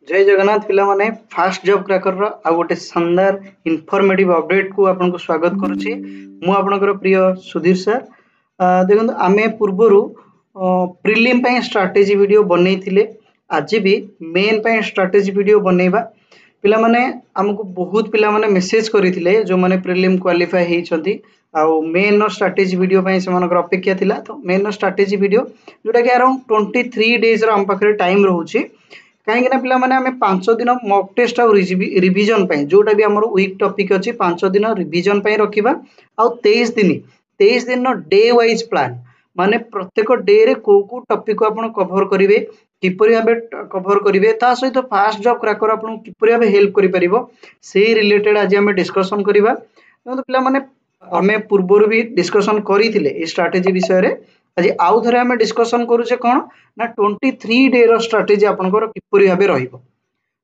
जय जगन्नाथ पिला माने फास्ट जॉब क्रैकर रो आ गोटे शानदार इनफॉर्मेटिव अपडेट को आपन को स्वागत करूची मु आपनकर प्रिय सुधीर सर देखो आमे पूर्वरु प्रिलिम पय स्ट्रेटजी वीडियो बनैथिले आज भी मेन पय स्ट्रेटजी वीडियो बनैबा पिला माने हमको बहुत पिला माने मेसेज करिथिले जो माने प्रिलिम क्वालिफाई हेइछंती आ मेन स्ट्रेटजी वीडियो पय समानकर अपेक्षा थिला तो मेन स्ट्रेटजी वीडियो जोटा कि अराउंड 23 डेज रो हम पाखरे टाइम रहउची कहीं पिला माने हमें 5 दिन मॉक टेस्ट और रिवीजन पे जोटा भी हमर वीक टॉपिक अछि 5 दिन रिवीजन पे रखिबा आ 23 दिन नो डे वाइज प्लान माने प्रत्येक डे रे को टॉपिक को आपण कवर करिवे किपरि भाबे कवर करिवे ता सहित फास्ट जॉब क्रैकर आपण किपरि भाबे हेल्प करि परिबो से रिलेटेड आज हम डिस्कशन करिबा तो पिला माने हमें पूर्व भी डिस्कशन करिथिले ए स्ट्रेटजी विषय रे आज आउ थरे हमें डिस्कशन करूचे कोन ना 23 डे रो स्ट्रेटजी आपनकर किपरि भाबे रहिबो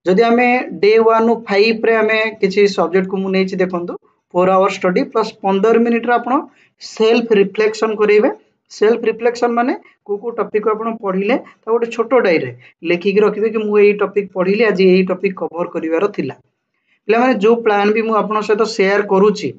जदि हमें डे 1 नु 5 रे हमें किछि सब्जेक्ट को मु नेछि देखंतु 4 आवर स्टडी प्लस 15 मिनिट रे आपण सेल्फ रिफ्लेक्शन करिवे सेल्फ रिफ्लेक्शन माने को टॉपिक को आपण पढिले त गोटे छोटो डायरी लेखि के रखिबे कि मु एई टॉपिक पढिले आज एई टॉपिक कवर करिवार थिला पिला माने जो प्लान भी मु आपण सहित शेयर करूची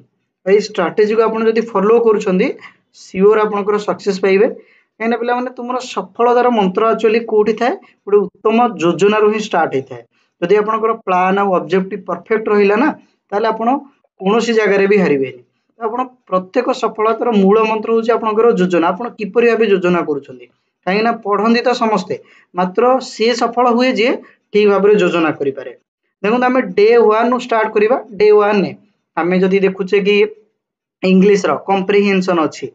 एई स्ट्रेटजी को आपण जदि फॉलो करूछंदी सियोर आपनकर सक्सेस पाइबे कहना पिला माने तुमरो सफलतार मंत्र एक्चुअली कोठी थाए गोटे उत्तम योजना रु ही स्टार्ट होता है जदि आपनकर प्लान और ऑब्जेक्टिव परफेक्ट रहिला ना ताले आपण कोनोसी जगह रे भी हारिबेनी आपण प्रत्येक सफलतार मूल मंत्र होची आपनकर योजना आपण किपरि भाबे योजना करूछंदी काहे ना पढंदी त समस्ते मात्र से सफल हुए जे ठीक भाबरे योजना करि पारे देखो हमें डे 1 नु स्टार्ट करिबा डे 1 ने हमें जदि देखुचे कि इंग्लिश रो कॉम्प्रिहेंशन अछि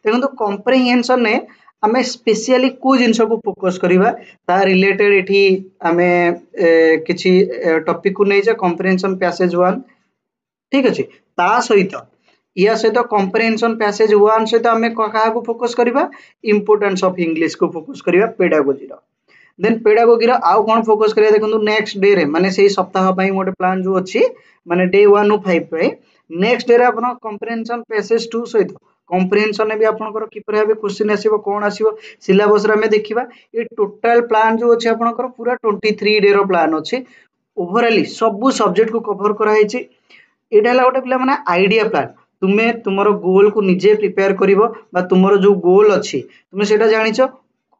देखो कॉम्प्रिहेंशन ने आमे स्पेशली को जिंस को फोकस करिबा ता रिलेटेड एठी आमे किछि टॉपिक को नै जे कॉम्प्रिहेंशन पैसेज 1 ठीक अछि ता सहित या सहित कॉम्प्रिहेंशन पैसेज 1 सहित आमे कहा को फोकस करिबा इंपोर्टेंस ऑफ इंग्लिश को फोकस करिबा पेडागोजी रो देन पेडागोजी रो आउ कोन फोकस करिया देखंतु नेक्स्ट डे रे माने सेही सप्ताह पई मोटे प्लान जो अछि माने डे 1 नु 5 पे नेक्स्ट डे रे आपण कॉम्प्रिहेंशन पैसेज 2 सहित कॉम्प्रिहेंशन ने भी आपनकर किपर भाबे क्वेश्चन आसीबो कोन आसीबो सिलेबस रे हमें देखिबा ए टोटल प्लान जो अछि आपनकर पूरा 23 डे रो प्लान अछि ओवरऑली सब सब्जेक्ट को कवर करा हेछि एटा हला गोटे पिला माने आईडिया प्लान तुमे तुमरो गोल को निजे प्रिपेयर करिवो बा तुमरो जो गोल अछि तुमे सेटा जानिछो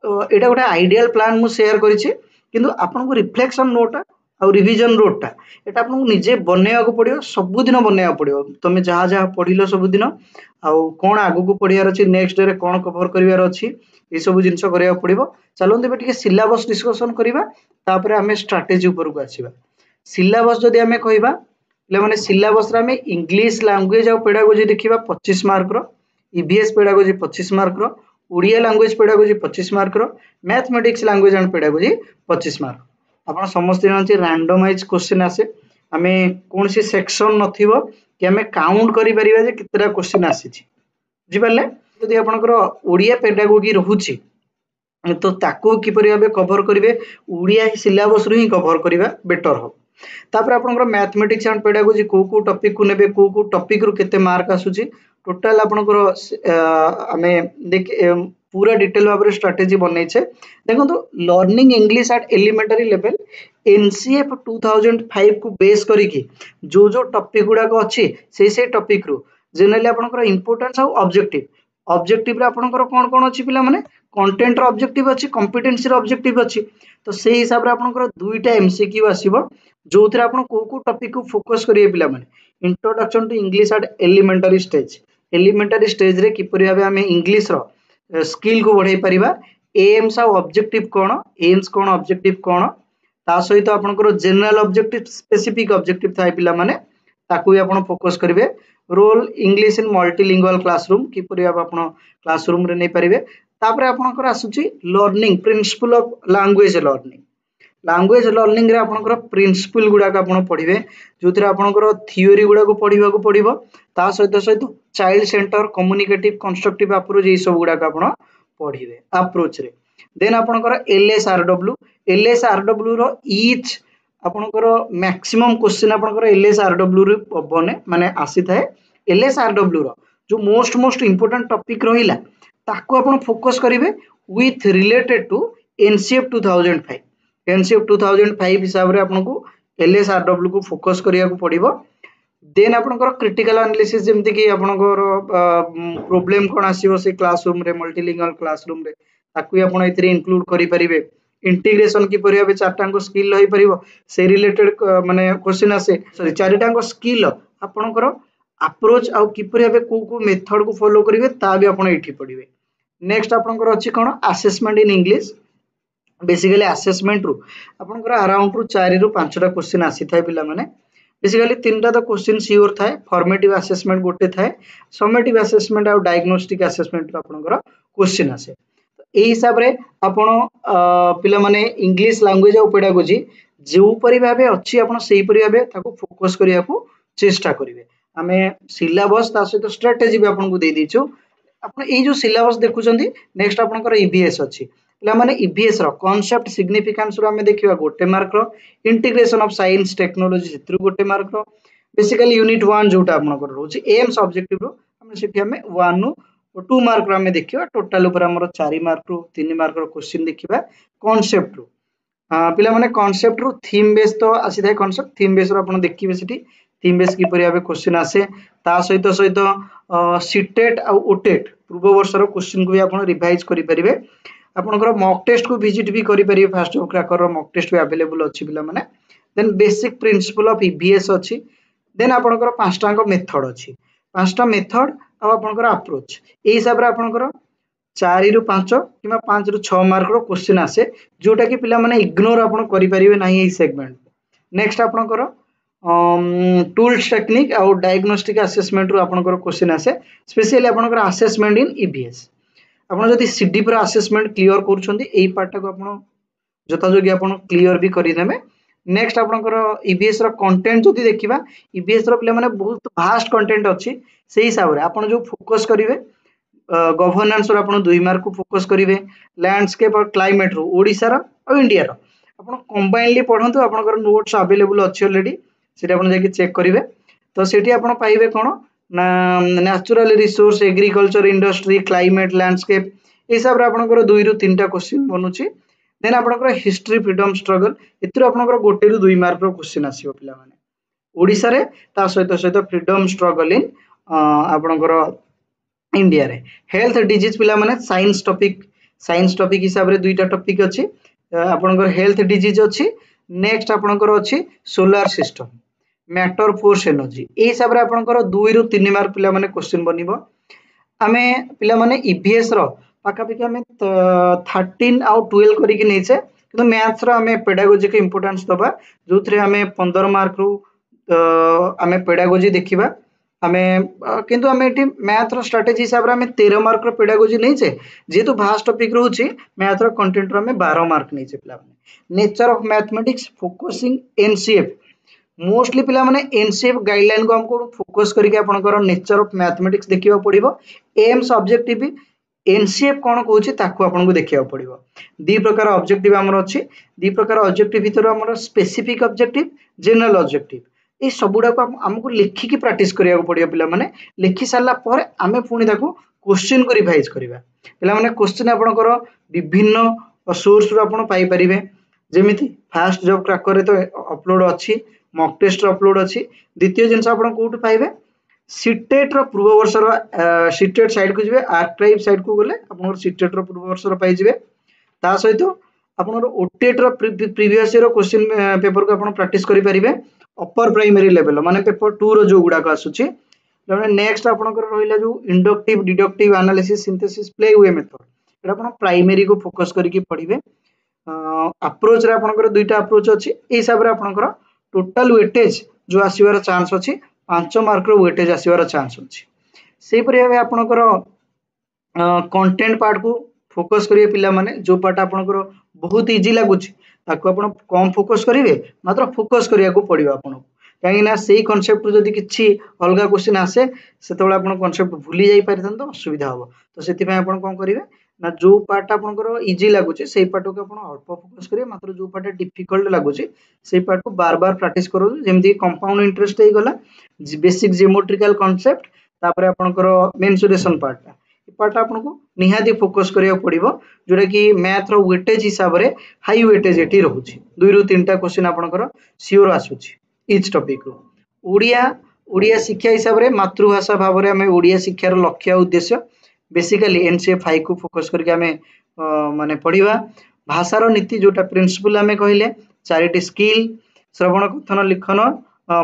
एटा गोटे आइडियल प्लान मु शेयर करिछि किंतु आपन को रिफ्लेक्शन नोट आ रिवीजन नोट एटा आपन को निजे बनेया को पड़ियो सब दिन बनेया पड़ियो तुमे जहा जहा पढिलो सब दिन आउ कोन आगु को पढियार अछि नेक्स्ट डे रे कोन कवर करिवार अछि ए सब जिंस करिया पड़िबो चलो देबे ठीक सिलेबस डिस्कशन करिबा तापर हमें स्ट्रेटजी ऊपर को आसीबा सिलेबस जदि हमें कहिबा ले माने सिलेबस रे हमें इंग्लिश लैंग्वेज आ पेडागोजी देखिबा 25 मार्क रो ईवीएस पेडागोजी 25 मार्क रो ओडिया लैंग्वेज पेडागोजी 25 मार्क रो mathematics language and pedagogy 25 mark आपण समस्त जानछि रैंडमाइज क्वेश्चन आसे हमें कोन सी सेक्शन नथिबो कि हमें काउंट करि परिबा जे कितरा क्वेश्चन आसीछि जी परले यदि आपनकर ओडिया पेडागोजी रहउछि तो ताको किपरि भाबे कवर करिवे ओडिया सिलेबस रु ही कवर करिवा बेटर हो तापर आपनकर मैथमेटिक्स एंड पेडागोजी को टॉपिक को नेबे को टॉपिक रु केते मार्क आसुछि टोटल आपनकर हमें देख पूरा डिटेल भाबरे स्ट्रेटजी बनै छे देखो तो learning English at elementary level NCF 2005 को बेस करी की जो टॉपिक गुडा को अछि से टॉपिक रु जनरली आपनकर इंपोर्टेंस और ऑब्जेक्टिव रे आपनकर कोन कोन अछि पिला माने कंटेंट रो ऑब्जेक्टिव अछि कॉम्पिटेंसी रो ऑब्जेक्टिव अछि तो सेही हिसाब रे आपनकर दुईटा एमसीक्यू आसीबो जोथरे आपन को टॉपिक को फोकस करिए पिला माने introduction to English at elementary stage रे किपरि भाबे हमें इंग्लिश रो स्किल को बढ़ाई परिबा एम्स आ ऑब्जेक्टिव कोन एम्स कोन ऑब्जेक्टिव कोन ता सहित आपनकर जनरल ऑब्जेक्टिव स्पेसिफिक ऑब्जेक्टिव थाई पिला माने ताकू भी आपण फोकस करिवे role English in multilingual classroom किपरि आपण क्लासरूम रे नै परिवे तापर आपनकर आसुची learning principle of language learning रे आपनकर प्रिंसिपल गुडा का आपण पढिवे जोथरे आपनकर थ्योरी गुडा को पढिबा को पडिबो ता सहित child centre communicative constructive approach ए सब गुडा का आपण पढिवे अप्रोच रे देन आपनकर एलएसआरडब्ल्यू रो ईच आपनकर मैक्सिमम क्वेश्चन आपनकर एलएसआरडब्ल्यू रे बने माने आसी थाए एलएसआरडब्ल्यू रो जो मोस्ट इंपोर्टेंट टॉपिक रहिला ताको आपण फोकस करिवे with related to NCF 2005 NCF 2005 हिसाब रे आपनको एलएसआरडब्ल्यू को फोकस करिया को पड़िबो। देन आपनकर क्रिटिकल एनालिसिस जेमति कि आपनकर प्रॉब्लम कोन आसीबो से क्लासरूम रे मल्टीलिंगुअल क्लासरूम रे ताकू आपण एथिरे इंक्लूड करि परिबे। इंटीग्रेशन की परिबे चारटांको स्किल होई परिबो से रिलेटेड माने क्वेश्चन आसे सॉरी चारटांको स्किल आपनकर अप्रोच आ कि परिबे को मेथड को फॉलो करिवे ता भी आपण एठी पढिबे। नेक्स्ट आपनकर अछि कोन assessment in English. Basically assessment रु आपनकर अराउंड रु 4 रु 5 टा क्वेश्चन आसी थाय पिला माने बेसिकली तीनटा तो क्वेश्चन सियोर थाए। फॉर्मेटिव असेसमेंट गोटे थाए, समेटिव असेसमेंट और डायग्नोस्टिक असेसमेंट आपनकर क्वेश्चन आसे। एही हिसाब रे आपण पिला माने इंग्लिश लैंग्वेज और पेडागोजी जो परि भाबे अछि आपण सेही परि भाबे ताको फोकस करिया को चेष्टा करिवे। हमें सिलेबस ता सहित स्ट्रेटजी भी आपन को दे दिछु। आपण ए जो सिलेबस देखुचंदी नेक्स्ट आपनकर ईबीएस अछि पिला माने ईबीएस रो कांसेप्ट सिग्निफिकेंस रो हमें देखिबा गोटे mark row, integration of science technology सेत्रु गोटे मार्क रो, बेसिकली यूनिट 1 जोटा आपनकर रोची एम्स ऑब्जेक्टिव रो हमें सेठी हमें 1 नु 2 मार्क रो हमें देखिबा। टोटल ऊपर हमर 4 मार्क रो 3 मार्क रो क्वेश्चन देखिबा कांसेप्ट रो। पिला माने कांसेप्ट रो थीम बेस तो आसी थाए। कांसेप्ट थीम बेस रो आपण देखिबे सेठी थीम बेस की परिया क्वेश्चन आसे। ता सहित सहित सीटेट आ ओटेट पूर्व वर्ष रो क्वेश्चन को भी आपण रिवाइज करि परिबे। आपनकर मॉक टेस्ट को विजिट भी करि परिबे। फास्ट जॉब क्रैकर रो मॉक टेस्ट भी अवेलेबल अछि पिला माने। Then basic principle of EVS अछि। देन आपनकर पांचटांको मेथड अछि, पांचटा मेथड आ आपनकर अप्रोच ए हिसाब रे आपनकर 4 रु 5 किबा 5 रु 6 मार्क रो क्वेश्चन आसे जोटा कि पिला माने इग्नोर आपण करि परिबे नाही ए सेगमेंट। नेक्स्ट आपनकर टूल्स टेक्निक और डायग्नोस्टिक असेसमेंट रो आपनकर क्वेश्चन आसे स्पेशली आपनकर असेसमेंट इन ईबीएस। आपण जदि सीडी पर असेसमेंट क्लियर करूछंदी एई पार्ट को आपण जथाजोगी आपण क्लियर भी करि नेमे। नेक्स्ट आपनकर ईबीएस रो कंटेंट जदि देखिबा ईबीएस रो पिला माने बहुत वास्ट कंटेंट अछि सेही हिसाब रे आपण जो फोकस करिवे गवर्नेंस रो आपण 2 मार्क को फोकस करिवे। लैंडस्केप और क्लाइमेट रो ओडिसा रो और इंडिया रो आपण कंबाइनली पढंतु। आपनकर नोट्स अवेलेबल अछि ऑलरेडी सेटा आपण जाके चेक करिवे। तो सेठी आपण पाइबे कोन ना natural resource agriculture industry climate landscape ए हिसाब रे आपनकर 2 रु 3 टा क्वेश्चन बनुची। देन आपनकर हिस्ट्री फ्रीडम स्ट्रगल एतिर आपनकर गोटे रु 2 मार्क रो क्वेश्चन आसीबो पिला माने ओडिसा रे ता सहित सहित फ्रीडम स्ट्रगल इन आपनकर इंडिया रे। हेल्थ डिजीज पिला माने साइंस टॉपिक हिसाब रे दुईटा टॉपिक अछि। आपनकर हेल्थ डिजीज अछि। नेक्स्ट आपनकर अछि solar system matter force energy ए हिसाब रे आपनकर 2 रु 3 मार्क पिला माने क्वेश्चन बनिबो। आमे पिला माने ईबीएस रो पाका पिका में 13 आउ 12 करी कि नैचे किंतु मैथ्स रो हमें पेडागोजी के इंपोर्टेंस दबा जोथरे हमें 15 मार्क रु हमें पेडागोजी देखिबा। हमें किंतु हमें एटी मैथ रो स्ट्रेटजी हिसाब रे हमें 13 मार्क रो पेडागोजी नैचे जेतु भास्ट टॉपिक रहउची मैथ रो कंटेंट रो हमें 12 मार्क नैचे पिला माने। Nature of mathematics focusing NCF mostly पिला माने एनसीएफ गाइडलाइन को हमको फोकस करके आपनकर नेचर ऑफ मैथमेटिक्स देखिबा पड़िबो। एम्स ऑब्जेक्टिव भी एनसीएफ कोन कहूची ताकू आपन को देखिबा पड़िबो। दी प्रकार ऑब्जेक्टिव हमर अछि। दी प्रकार ऑब्जेक्टिव भीतर हमर स्पेसिफिक ऑब्जेक्टिव जनरल ऑब्जेक्टिव ए सबुडा को हमको लिखि की प्रैक्टिस करिया को पड़ियो। पिला माने लिखि सारला पर आमे पुनी ताकू क्वेश्चन को रिवाइज करिबा। पिला माने क्वेश्चन आपनकर विभिन्न सोर्स रो आपन पाई परिबे जेमिति फास्ट जॉब क्रैकर रे तो अपलोड अछि, मॉक टेस्ट अपलोड अछि। द्वितीय जिंस आपन कोठ पाइबे सीटेट रो पूर्व वर्ष रो सीटेट साइड को जिवे आर्काइव साइड को गले आपन सीटेट रो पूर्व वर्ष रो पाई जिवे। ता सहित आपन ओटेट रो प्रीवियस ईयर रो क्वेश्चन पेपर को आपन प्रैक्टिस करि परिबे अपर प्राइमरी लेवल माने पेपर 2 रो जो गुडा को आसुची। नेक्स्ट आपन रहिला जो inductive deductive analysis synthesis play हुए मेथड एटा आपन प्राइमरी को फोकस करके पढिबे। अप्रोच रे आपन दुईटा अप्रोच अछि ए हिसाब रे आपन टोटल वेटेज जो आसीबार चांस अछि 5 मार्क रो वेटेज आसीबार चांस अछि। सेही परि भाबे आपनकर कंटेंट पार्ट को फोकस करिवे पिला माने जो पार्ट आपनकर बहुत इजी लागुची ताको आपण कम फोकस करिवे मात्र फोकस करिया को पड़िबो आपण काहे ना सेही कांसेप्ट जदी किछि अलगा क्वेश्चन आसे सेतबेला आपण कांसेप्ट भूली जाई परिथन तो असुविधा हो। तो सेति पय आपण कोन करिवे ना जो पार्ट आपनकर इजी लागुची सेही पार्ट को आपण अल्प फोकस करिवे मात्र जो पार्ट डिफिकल्ट लागुची सेही पार्ट को बार बार प्रैक्टिस करू जेमति कंपाउंड इंटरेस्ट हे गला बेसिक ज्योमेट्रिकल कांसेप्ट तापर आपनकर मेंसुरेशन पार्ट पार्ट आपको निहाती फोकस करिया पड़िबो जोटा कि मैथ रो वेटेज हिसाब रे हाई वेटेज एटी रहउची 2 रु 3 टा क्वेश्चन आपनकर सियोर आसुची इच टॉपिक रो ओडिया ओडिया शिक्षा हिसाब रे मातृभाषा भाव रे हमें ओडिया शिक्षार लक्ष्य उद्देश्य बेसिकली एनसीएफ 5 को फोकस करके हमें माने पढ़िबा भाषार नीति जोटा प्रिंसिपल हमें कहले चारिटी स्किल श्रवण कथन लिखन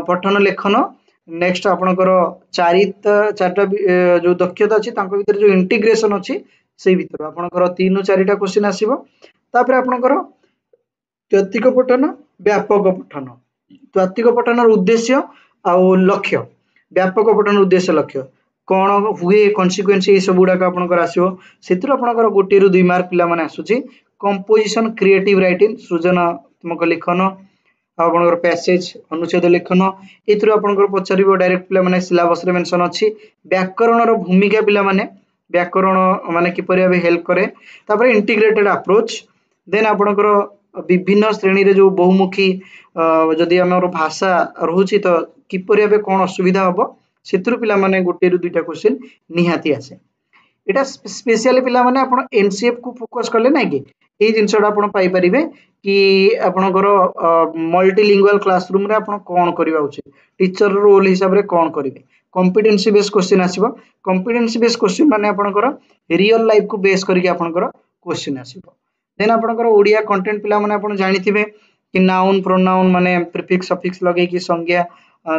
पठन लेखन नेक्स्ट आपनकर चारिटा जो दक्षता अछि तांको भीतर जो इंटीग्रेशन अछि सेही भीतर आपनकर 3 नु 4टा क्वेश्चन आसीबो तापर आपनकर तात्विक पठन व्यापक पठन तात्विक पठन उद्देश्य आ लक्ष्य व्यापक पठन उद्देश्य लक्ष्य कौन हुए कन्सिक्वेन्स ये सब गुड़ाक आपनकर आसीबो सेतिर आपनकर गोटे रु 2 मार्क पिला माने आसुची कंपोजिशन क्रिएटिव राइटिंग सृजनात्मक लेखन आपनकर पैसेज अनुच्छेद लेखन एथरो आपनकर पचारिबो डायरेक्ट पिला माने सिलेबस रे मेंशन अछि व्याकरण रो भूमिका पिला माने व्याकरण माने किपरि भाबे हेल्प करे तापर इंटीग्रेटेड अप्रोच देन आपनकर विभिन्न श्रेणी रे जो बहुमुखी जदि हमर भाषा रहउची तो किपरि भाबे कोन असुविधा हबो सेतिर पिला माने गोटे रु 2टा क्वेश्चन निहाती आसे एटा स्पेशली पिला माने आपण एनसीएफ को फोकस करले नै कि ए जिंसडा आपण पाई परिबे कि आपनकर मल्टीलिंगुअल क्लासरूम रे आपण कोन करबा उचित टीचर रोल हिसाब रे कोन करिवे कॉम्पिटेंसी बेस्ड क्वेश्चन आसीबो कॉम्पिटेंसी बेस्ड क्वेश्चन माने आपनकर रियल लाइफ को बेस करके आपनकर क्वेश्चन आसीबो देन आपनकर ओडिया कंटेंट पिला माने आपण जानिथिबे कि नाउन प्रोनाउन माने प्रीफिक्स सफिक्स लगे कि संज्ञा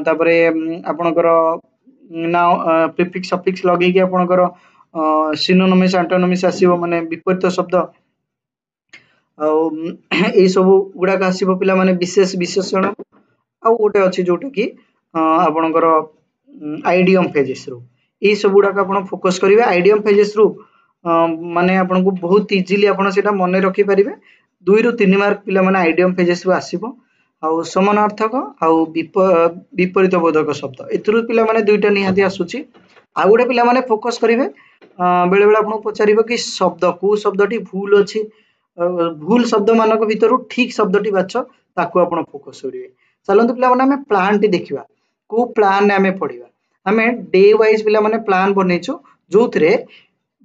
तापरे आपनकर नाउ प्रीफिक्स सफिक्स लगे कि आपनकर सिनोनिम्स एंटोनिम्स आसीबो माने विपरीत शब्द ए सब गुडा का आसीबो पिला माने विशेष विशेषण आ गोटे अछि जोटा कि आपनकर आइडियम फेजेस रो ए सब गुडा का आपण फोकस करिवे आइडियम फेजेस रो माने आपन को बहुत इजीली आपण सेटा मन रखि परिबे 2 रु 3 मार्क पिला माने आइडियम फेजेस रो आसीबो आ समानार्थक आ विपरीत बोधक शब्द एथरु पिला माने दुईटा निहाती आसुची आ गोटे पिला माने फोकस करिवे बेले बेले आपण पचारिबो कि शब्द को शब्दटी भूल अछि भूल शब्द मानक भीतर ठीक शब्दटी बाछ ताको आपण फोकस करिवे चलंतु पिला माने हमें प्लान टी देखिबा को प्लान ने हमें पढिबा हमें डे वाइज पिला माने प्लान बनेचो जोथरे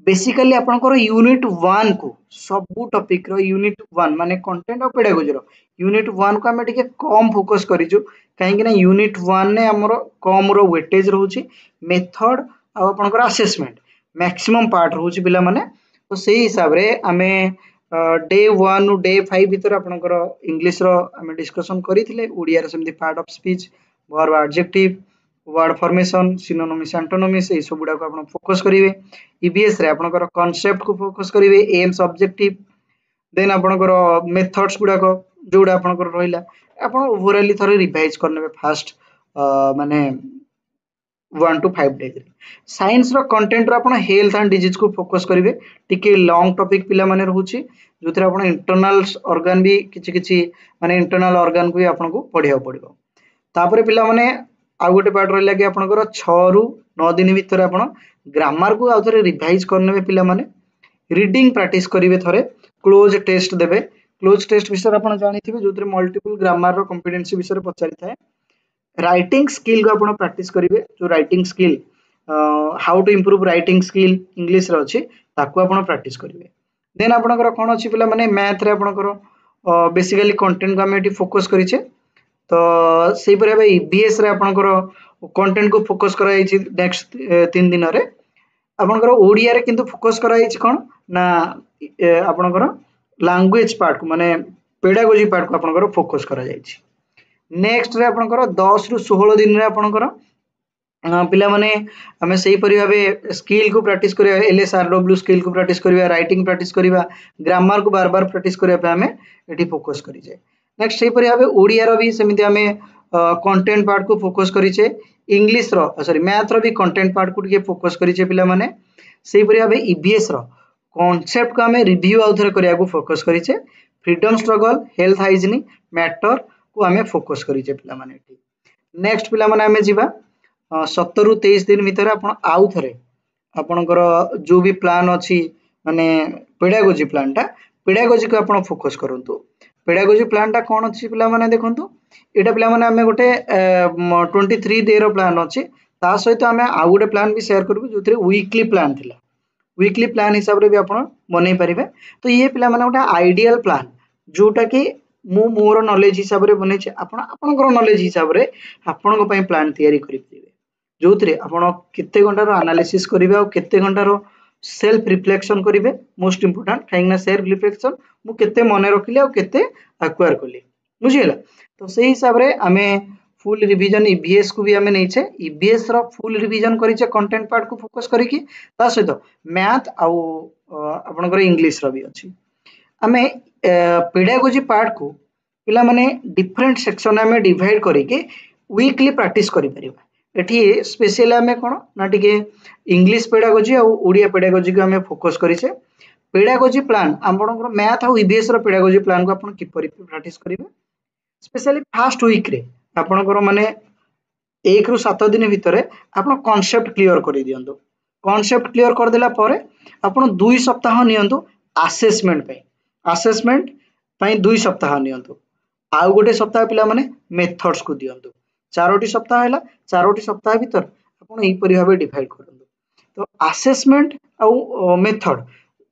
बेसिकली आपनकर यूनिट 1 को सब टॉपिक रो यूनिट 1 माने कंटेंट ऑफ पेडागोजी रो यूनिट 1 को हमें टिके कम फोकस करिजु काहे कि ना यूनिट 1 ने हमरो कम रो वेटेज रहउची मेथड आ आपनकर असेसमेंट मैक्सिमम पार्ट रहउची पिला माने तो सेही हिसाब रे हमें डे 1 डे 5 भीतर आपनकर इंग्लिश रो हमें डिस्कशन करिथिले ओडिया रे सेमति part of speech verb adjective word formation synonyms antonyms ए सब गुडा को आपण फोकस करिवे ईबीएस रे आपनकर कांसेप्ट को फोकस करिवे एम्स ऑब्जेक्टिव देन आपनकर मेथड्स गुडा को जोडा आपनकर रहिला आपण ओवरऑली थरे रिवाइज करनेबे फास्ट माने 1 to 5 डेज साइंस रो कंटेंट रो आपण हेल्थ एंड डिजीज को फोकस करिवे टिके लॉन्ग टॉपिक पिला माने रहउची जोथरे आपण इंटरनल ऑर्गन भी किछि किछि माने इंटरनल ऑर्गन को भी आपण को पढिया पड़िबो तापरे पिला माने आ गोटे पार्ट रहला कि आपनकर 6 रु 9 दिन भीतर आपण ग्रामर को आ थरे रिवाइज करनेबे पिला माने रीडिंग प्रैक्टिस करिवे थरे क्लोज टेस्ट देबे क्लोज टेस्ट विषय आपण जानिथिबे जोथरे मल्टीपल ग्रामर रो कॉम्पिटेंसी विषय पचारि थाए राइटिंग स्किल को आपण प्रैक्टिस करिवे जो writing skill how to improve writing skill English रे अछि ताको आपण प्रैक्टिस करिवे देन आपनकर कोन अछि पिला माने मैथ रे आपनकर बेसिकली कंटेंट को हम एटी फोकस करिचे तो सेही पर भाई ईबीएस रे आपनकर कंटेंट को फोकस करा जायछि नेक्स्ट 3 दिन रे आपनकर ओडिया रे किंतु फोकस करा जायछि कोन ना आपनकर लैंग्वेज पार्ट को माने पेडागोजी पार्ट को आपनकर फोकस करा जायछि नेक्स्ट रे आपनकर 10 रु 16 दिन रे आपनकर पिला माने हमें सही परि भाबे स्किल को प्रैक्टिस करिया एलएसआरडब्ल्यू स्किल को प्रैक्टिस करिया राइटिंग प्रैक्टिस करिया ग्रामर को बार बार प्रैक्टिस करिया पे हमें एठी फोकस करि जाय नेक्स्ट सही परि भाबे ओडिया रो भी सेमिति हमें कंटेंट पार्ट को फोकस करिचे इंग्लिश रो सॉरी मैथ रो भी कंटेंट पार्ट को टिके फोकस करिचे पिला माने सही परि भाबे ईबीएस रो कांसेप्ट को हमें रिव्यू आउथरे करिया को फोकस करिचे freedom struggle health hygienic matter को हमें फोकस करिचे पिला माने एठी नेक्स्ट पिला माने हमें जिबा 17 रु 23 दिन भीतर आपण आउ थरे आपनकर जो भी प्लान अछि माने पेडागोजी को आपण फोकस करंतु पेडागोजी प्लान टा कोन अछि पिला माने देखंतु एटा पिला माने हमें गोटे 23 डे रो प्लान अछि ता सहित हमें आ गोटे प्लान भी शेयर करबु जोथरे वीकली प्लान थिला वीकली प्लान हिसाब रे भी आपण बनै परिबे। तो ये पिला माने गोटे आइडियल प्लान जोटा कि मु मोर नॉलेज हिसाब रे बनै छै, आपण आपनकर नॉलेज हिसाब रे आपण को पई प्लान तयारी करि दिबे, जोथरे आपण केते घंटार एनालिसिस करिवे और केते घंटार सेल्फ रिफ्लेक्शन करिवे। मोस्ट इंपोर्टेंट काहे ना सेल्फ रिफ्लेक्शन मु केते मने रखिले और केते एक्वायर करली, बुझिला। तो सेही हिसाब रे हमें फुल रिवीजन ईबीएस को भी हमें नहीं छे, ईबीएस रो फुल रिवीजन करी छे कंटेंट पार्ट को फोकस करी कि ता सहित मैथ आउ आपनकर इंग्लिश रो भी अछि। हमें पेडागोजी पार्ट को पिला माने डिफरेंट सेक्शन में डिवाइड करी के वीकली प्रैक्टिस करि परिबा। एठी स्पेशल हमें कोन ना टिके इंग्लिश पेडागोजी और ओडिया पेडागोजी को हमें फोकस करी छे। पेडागोजी प्लान आपनकर मैथ और ईबीएस रो पेडागोजी प्लान को आपन किपरि प्रैक्टिस करिवे, स्पेशली फास्ट वीक रे आपनकर माने 1 रु 7 दिन भितर आपन कांसेप्ट क्लियर कर दियंतु। कांसेप्ट क्लियर कर देला परे आपन 2 सप्ताह नियंतु असेसमेंट पे, असेसमेंट पई 2 सप्ताह नियंतु। आउ गोटे सप्ताह पिला माने मेथड्स को दियंतु। चारोटी सप्ताह हैला, चारोटी सप्ताह भीतर आपन एही परि भाबे डिवाइड करंतु। तो असेसमेंट आउ मेथड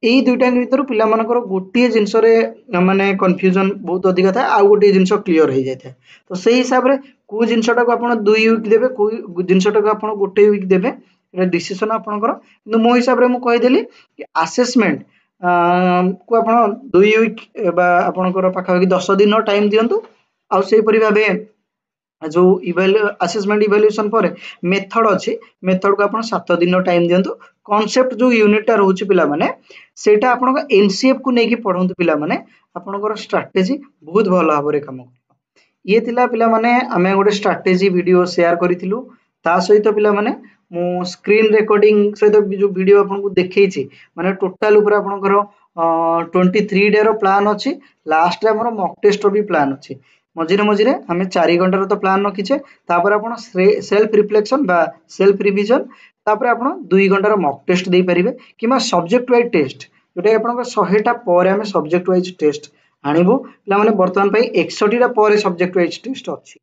एही दुइटा भीतर पिला मानकर गोटे जिंस रे माने कंफ्यूजन बहुत अधिक था, आउ गोटे जिंस क्लियर हो जाय था। तो सेही हिसाब रे को जिंसटा को आपन 2 वीक देबे, को जिंसटा को आपन गोटे वीक देबे, एटा डिसीजन आपनकर। किंतु मो हिसाब रे मु कहि देली कि असेसमेंट को आपन 2 वीक बा आपनकर पाखा कि 10 दिन टाइम दियंतु। आउ सेही परि भाबे जो असेसमेंट इवैल्यूएशन पर मेथड अछि, मेथड को आपन 7 दिन टाइम दियंतु। कांसेप्ट जो यूनिटटा रहउछि पिला माने सेटा आपन एनसीएफ को नेकी पढंतु पिला माने आपनकर स्ट्रेटजी बहुत भलो भाबरे काम करबो। ये थिला पिला माने हमें गोटे स्ट्रेटजी वीडियो शेयर करिथिलु। ता सहित पिला माने मु स्क्रीन रिकॉर्डिंग सहित जो वीडियो आपन को देखैछि माने टोटल ऊपर आपनकर 23 डे रो प्लान अछि। लास्ट रे हमर मॉक टेस्ट रो भी प्लान अछि। मझिरे मझिरे हमें 4 घंटा रो तो प्लान रखिछे। तापर आपन सेल्फ रिफ्लेक्शन बा सेल्फ रिवीजन, तापर आपन 2 घंटा रो मॉक टेस्ट दे परिबे किमा सब्जेक्ट वाइज टेस्ट जोटा आपन 100 टा पर हमें सब्जेक्ट वाइज टेस्ट आनिबो। पिला माने वर्तमान पई 61 टा पर सब्जेक्ट वाइज टेस्ट अछि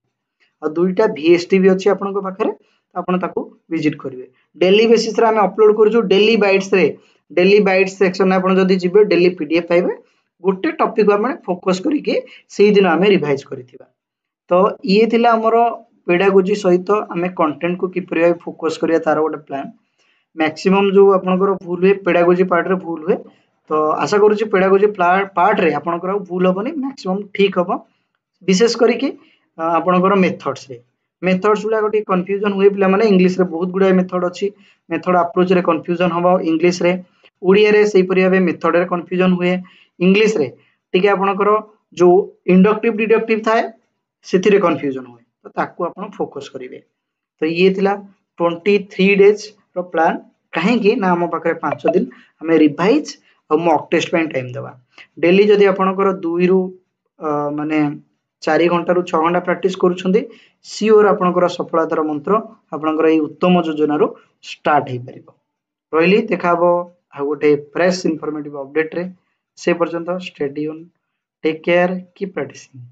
और दुईटा वीएसटी भी अछि आपन को पाखरे। आपन ताको विजिट करिवे। डेली बेसिस रे हमें अपलोड करू डेली बाइट्स रे, डेली बाइट्स सेक्शन आपन जदी जिबे डेली पीडीएफ पाइबे। गोटे टॉपिक को हमें फोकस करी के सेही दिन हमें रिवाइज करिथिबा। तो ये थिला हमर पेडागोजी सहित हमें कंटेंट को किपरि फोकस करिया तार गोटे प्लान। मैक्सिमम जो आपनकर भूल हुए पेडागोजी पार्ट रे भूल हुए, तो आशा करूची पेडागोजी पार्ट रे आपनकर भूल होबनी, मैक्सिमम ठीक होबो। विशेष करी कि आपनकर मेथड्स रे, मेथड्स गुला गोटे कंफ्यूजन हुए पिला माने इंग्लिश रे बहुत गुडा मेथड अछि। मेथड अप्रोच रे कंफ्यूजन होबो इंग्लिश रे, ओडिया रे सेही परि भाबे मेथड रे कंफ्यूजन हुए। इंग्लिश रे ठीक है आपनकर जो इंडक्टिव डिडक्टिव थाए सेथि रे कंफ्यूजन हुए, तो ताकू आपन फोकस करिवे। तो ये थिला 23 डेज रो प्लान। काहे कि ना हम पाखरे 5 दिन हमें रिवाइज और मॉक टेस्ट पे टाइम देबा। डेली जदी आपनकर 2 रु माने 4 घंटा रु 6 घंटा प्रैक्टिस करूछंदी, सियोर आपनकर सफलतार मंत्र आपनकर ए उत्तम योजना रो स्टार्ट हे परिबो। रोइली देखाबो आ गोटे फ्रेश इंफॉर्मेटिव अपडेट रे। से पर्यंत stay tune, take care, keep practising.